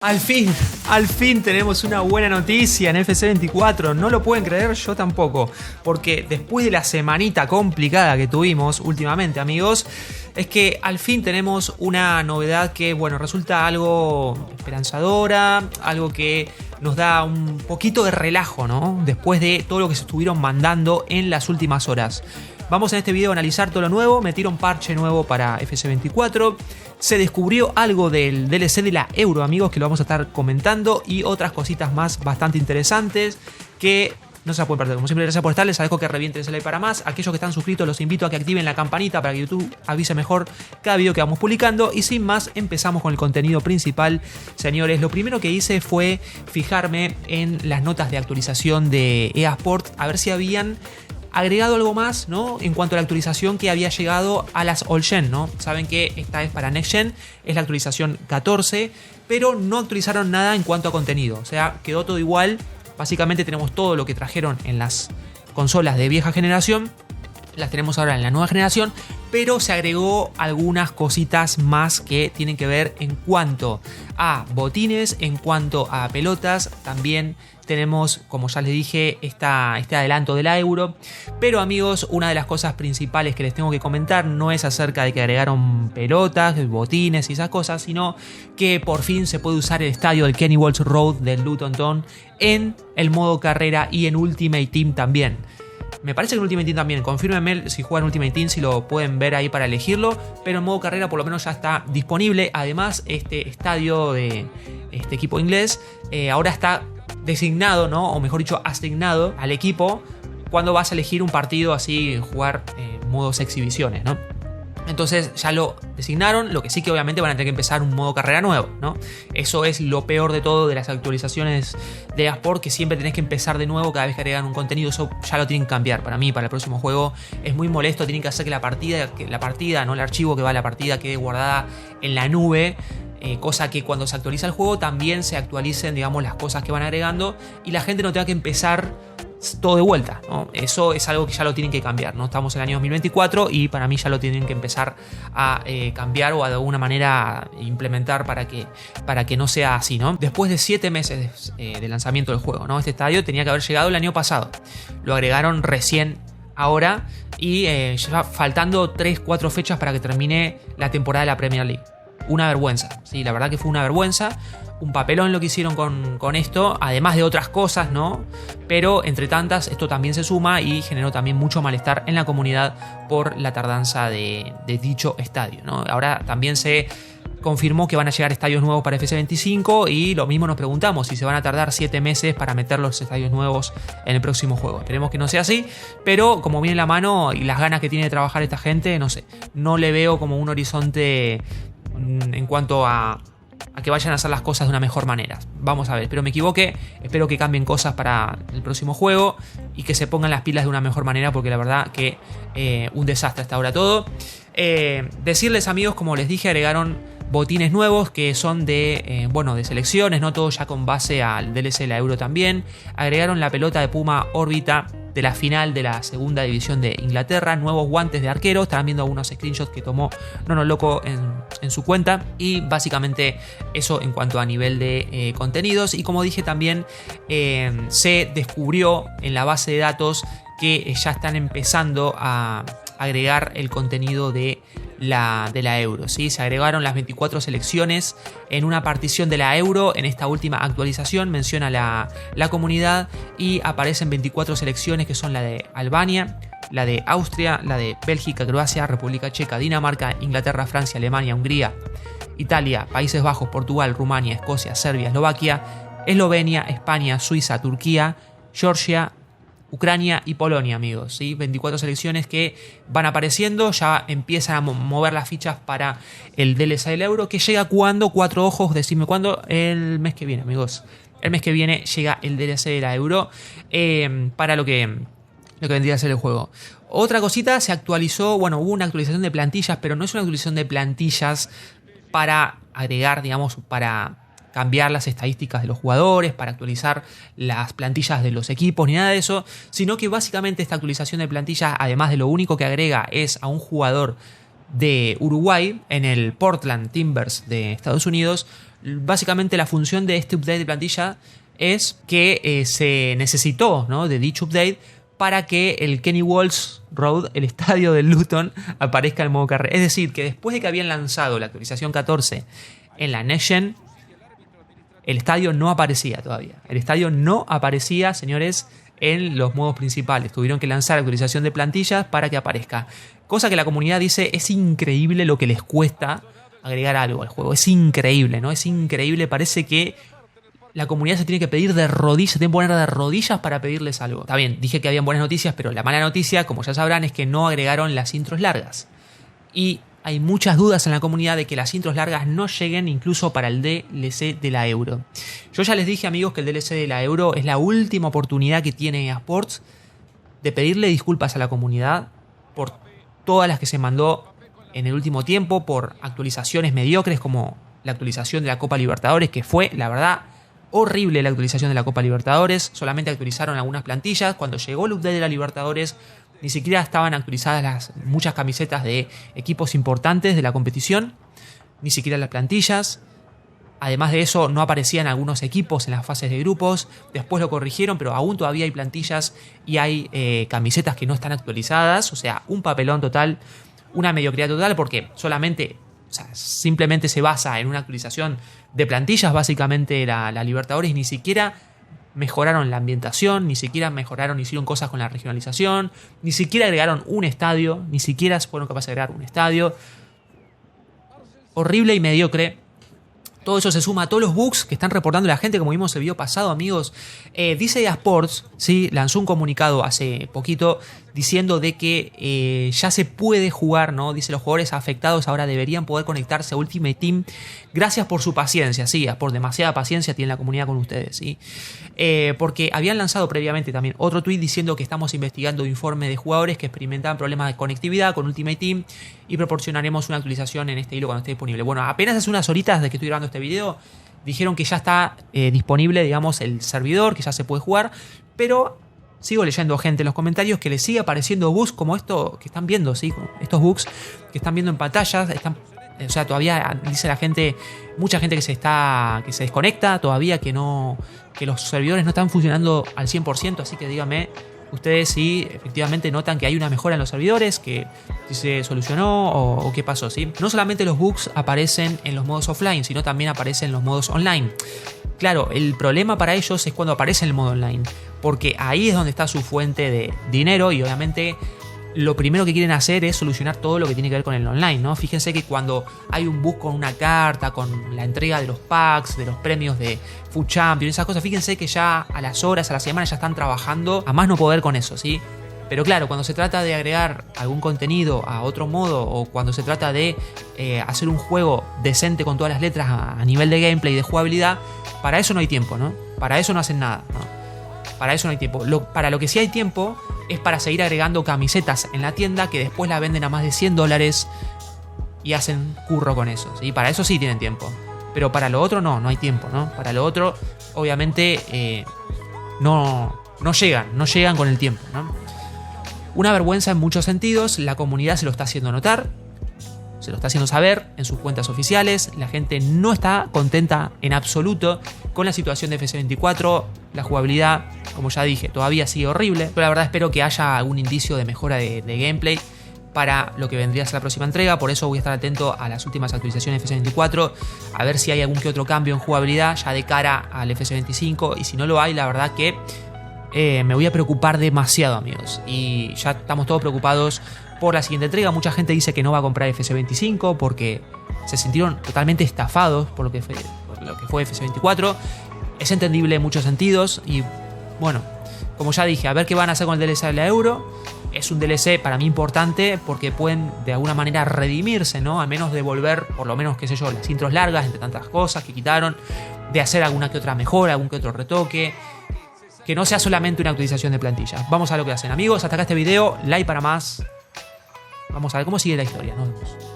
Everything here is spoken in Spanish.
Al fin tenemos una buena noticia en FC 24, no lo pueden creer, yo tampoco, porque después de la semanita complicada que tuvimos últimamente, amigos, es que al fin tenemos una novedad que, bueno, resulta algo esperanzadora, algo que nos da un poquito de relajo, ¿no? Después de todo lo que se estuvieron mandando en las últimas horas. Vamos en este video a analizar todo lo nuevo, metieron parche nuevo para FC 24, se descubrió algo del DLC de la Euro, amigos, que lo vamos a estar comentando, y otras cositas más bastante interesantes que no se la pueden perder. Como siempre, gracias por estar, les agradezco que revienten ese like para más. Aquellos que están suscritos los invito a que activen la campanita para que YouTube avise mejor cada video que vamos publicando. Y sin más, empezamos con el contenido principal, señores. Lo primero que hice fue fijarme en las notas de actualización de EA Sport, a ver si habían agregado algo más, ¿no? En cuanto a la actualización que había llegado a las All Gen, ¿no? Saben que esta es para Next Gen, es la actualización 14, pero no actualizaron nada en cuanto a contenido. O sea, quedó todo igual. Básicamente tenemos todo lo que trajeron en las consolas de vieja generación, las tenemos ahora en la nueva generación, pero se agregó algunas cositas más que tienen que ver en cuanto a botines, en cuanto a pelotas. También tenemos, como ya les dije, este adelanto de la Euro. Pero amigos, una de las cosas principales que les tengo que comentar no es acerca de que agregaron pelotas, botines y esas cosas, sino que por fin se puede usar el estadio del Kenilworth Road del Luton Town en el modo carrera y en Ultimate Team también. Me parece que en Ultimate Team también, confírmenme si juegan Ultimate Team, si lo pueden ver ahí para elegirlo, pero en modo carrera por lo menos ya está disponible. Además, este estadio de este equipo inglés ahora está designado, ¿no? O mejor dicho, asignado al equipo cuando vas a elegir un partido así, jugar modos exhibiciones, ¿no? Entonces ya lo designaron, lo que sí que obviamente van a tener que empezar un modo carrera nuevo, ¿no? Eso es lo peor de todo de las actualizaciones de EA Sport, que siempre tenés que empezar de nuevo cada vez que agregan un contenido. Eso ya lo tienen que cambiar. Para mí, para el próximo juego es muy molesto. Tienen que hacer que la partida, no el archivo que va a la partida, quede guardada en la nube. Cosa que cuando se actualiza el juego también se actualicen, digamos, las cosas que van agregando y la gente no tenga que empezar todo de vuelta, ¿no? Eso es algo que ya lo tienen que cambiar, ¿no? Estamos en el año 2024 y para mí ya lo tienen que empezar a cambiar o de alguna manera implementar para que no sea así, ¿no? Después de 7 meses de lanzamiento del juego, ¿no? Este estadio tenía que haber llegado el año pasado. Lo agregaron recién ahora y ya faltando 3-4 fechas para que termine la temporada de la Premier League. Una vergüenza, sí, la verdad que fue una vergüenza. Un papelón lo que hicieron con esto, además de otras cosas, ¿no? Pero entre tantas, esto también se suma y generó también mucho malestar en la comunidad por la tardanza de dicho estadio, ¿no? Ahora también se confirmó que van a llegar estadios nuevos para FC 25 y lo mismo nos preguntamos si se van a tardar 7 meses para meter los estadios nuevos en el próximo juego. Esperemos que no sea así, pero como viene la mano y las ganas que tiene de trabajar esta gente, no sé, no le veo como un horizonte en cuanto a que vayan a hacer las cosas de una mejor manera. Vamos a ver, espero me equivoque, espero que cambien cosas para el próximo juego y que se pongan las pilas de una mejor manera, porque la verdad que un desastre hasta ahora todo. Decirles, amigos, como les dije, agregaron botines nuevos que son de selecciones, no todo ya con base al DLC de la Euro también. Agregaron la pelota de Puma órbita de la final de la segunda división de Inglaterra, nuevos guantes de arquero. Estaban viendo algunos screenshots que tomó Nono Loco en su cuenta, y básicamente eso en cuanto a nivel de contenidos. Y como dije también, se descubrió en la base de datos que ya están empezando a agregar el contenido de la Euro, ¿sí? Se agregaron las 24 selecciones en una partición de la Euro. En esta última actualización menciona la comunidad y aparecen 24 selecciones que son la de Albania, la de Austria, la de Bélgica, Croacia, República Checa, Dinamarca, Inglaterra, Francia, Alemania, Hungría, Italia, Países Bajos, Portugal, Rumania, Escocia, Serbia, Eslovaquia, Eslovenia, España, Suiza, Turquía, Georgia, Ucrania y Polonia, amigos, ¿sí? 24 selecciones que van apareciendo, ya empiezan a mover las fichas para el DLC del Euro, que llega cuando, 4 ojos, decime cuándo, el mes que viene, amigos. El mes que viene llega el DLC de la Euro para lo que vendría a ser el juego. Otra cosita, se actualizó, bueno, hubo una actualización de plantillas, pero no es una actualización de plantillas para agregar, digamos, para cambiar las estadísticas de los jugadores, para actualizar las plantillas de los equipos, ni nada de eso, sino que básicamente esta actualización de plantillas, además de lo único que agrega es a un jugador de Uruguay en el Portland Timbers de Estados Unidos, Básicamente la función de este update de plantilla es que se necesitó, ¿no?, de dicho update para que el Kenny Walls Road, el estadio del Luton, aparezca en modo carrera. Es decir, que después de que habían lanzado la actualización 14 en la Next Gen, el estadio no aparecía todavía. El estadio no aparecía, señores, en los modos principales. Tuvieron que lanzar la actualización de plantillas para que aparezca. Cosa que la comunidad dice, es increíble lo que les cuesta agregar algo al juego. Es increíble, ¿no? Es increíble. Parece que la comunidad se tiene que pedir de rodillas, se tiene que poner de rodillas para pedirles algo. Está bien, dije que habían buenas noticias, pero la mala noticia, como ya sabrán, es que no agregaron las intros largas. Y hay muchas dudas en la comunidad de que las intros largas no lleguen incluso para el DLC de la Euro. Yo ya les dije, amigos, que el DLC de la Euro es la última oportunidad que tiene EA Sports de pedirle disculpas a la comunidad por todas las que se mandó en el último tiempo, por actualizaciones mediocres como la actualización de la Copa Libertadores, que fue, la verdad, horrible la actualización de la Copa Libertadores. Solamente actualizaron algunas plantillas. Cuando llegó el update de la Libertadores, ni siquiera estaban actualizadas muchas camisetas de equipos importantes de la competición, ni siquiera las plantillas. Además de eso, no aparecían algunos equipos en las fases de grupos. Después lo corrigieron, pero aún todavía hay plantillas y hay camisetas que no están actualizadas. O sea, un papelón total, una mediocridad total, porque solamente, o sea, simplemente se basa en una actualización de plantillas, básicamente la Libertadores, y ni siquiera mejoraron la ambientación, ni siquiera hicieron cosas con la regionalización, ni siquiera agregaron un estadio, ni siquiera fueron capaces de agregar un estadio. Horrible y mediocre. Todo eso se suma a todos los bugs que están reportando la gente, como vimos en el video pasado, amigos. Dice EA Sports, ¿sí?, lanzó un comunicado hace poquito diciendo de que ya se puede jugar, ¿no? Dice, los jugadores afectados ahora deberían poder conectarse a Ultimate Team. Gracias por su paciencia, sí, por demasiada paciencia tiene la comunidad con ustedes, ¿sí? Porque habían lanzado previamente también otro tweet diciendo que estamos investigando informes de jugadores que experimentaban problemas de conectividad con Ultimate Team y proporcionaremos una actualización en este hilo cuando esté disponible. Bueno, apenas hace unas horitas de que estoy grabando este video, dijeron que ya está disponible, digamos, el servidor, que ya se puede jugar, pero sigo leyendo gente en los comentarios que les sigue apareciendo bugs como esto que están viendo, ¿sí? Estos bugs que están viendo en pantallas, o sea, todavía dice la gente, mucha gente que se desconecta, todavía que los servidores no están funcionando al 100%, así que díganme ustedes si efectivamente notan que hay una mejora en los servidores, que si se solucionó o qué pasó, ¿sí? No solamente los bugs aparecen en los modos offline, sino también aparecen en los modos online. Claro, el problema para ellos es cuando aparece en el modo online, porque ahí es donde está su fuente de dinero y obviamente lo primero que quieren hacer es solucionar todo lo que tiene que ver con el online, ¿no? Fíjense que cuando hay un bug con una carta, con la entrega de los packs, de los premios de Food Champions, esas cosas, fíjense que ya a las horas, a la semana ya están trabajando a más no poder con eso, ¿sí? Pero claro, cuando se trata de agregar algún contenido a otro modo o cuando se trata de hacer un juego decente con todas las letras a nivel de gameplay y de jugabilidad, para eso no hay tiempo, ¿no? Para eso no hacen nada, ¿no? Para eso no hay tiempo. Para lo que sí hay tiempo es para seguir agregando camisetas en la tienda que después la venden a más de $100 y hacen curro con eso, ¿sí? Para eso sí tienen tiempo. Pero para lo otro no hay tiempo, ¿no? Para lo otro, obviamente, no llegan con el tiempo, ¿no? Una vergüenza en muchos sentidos, la comunidad se lo está haciendo notar, se lo está haciendo saber en sus cuentas oficiales, la gente no está contenta en absoluto con la situación de FC24, la jugabilidad, como ya dije, todavía sigue horrible, pero la verdad espero que haya algún indicio de mejora de gameplay para lo que vendría a ser la próxima entrega, por eso voy a estar atento a las últimas actualizaciones de FC24, a ver si hay algún que otro cambio en jugabilidad ya de cara al FC25, y si no lo hay, la verdad que me voy a preocupar demasiado, amigos, y ya estamos todos preocupados por la siguiente entrega. Mucha gente dice que no va a comprar FC25 porque se sintieron totalmente estafados por lo que fue FC24. Es entendible en muchos sentidos y bueno, como ya dije, a ver qué van a hacer con el DLC de la Euro. Es un DLC para mí importante porque pueden de alguna manera redimirse, ¿no? Al menos devolver, por lo menos, qué sé yo, las intros largas entre tantas cosas que quitaron, de hacer alguna que otra mejora, algún que otro retoque. Que no sea solamente una actualización de plantilla. Vamos a ver lo que hacen, amigos. Hasta acá este video. Like para más. Vamos a ver cómo sigue la historia. Nos vemos.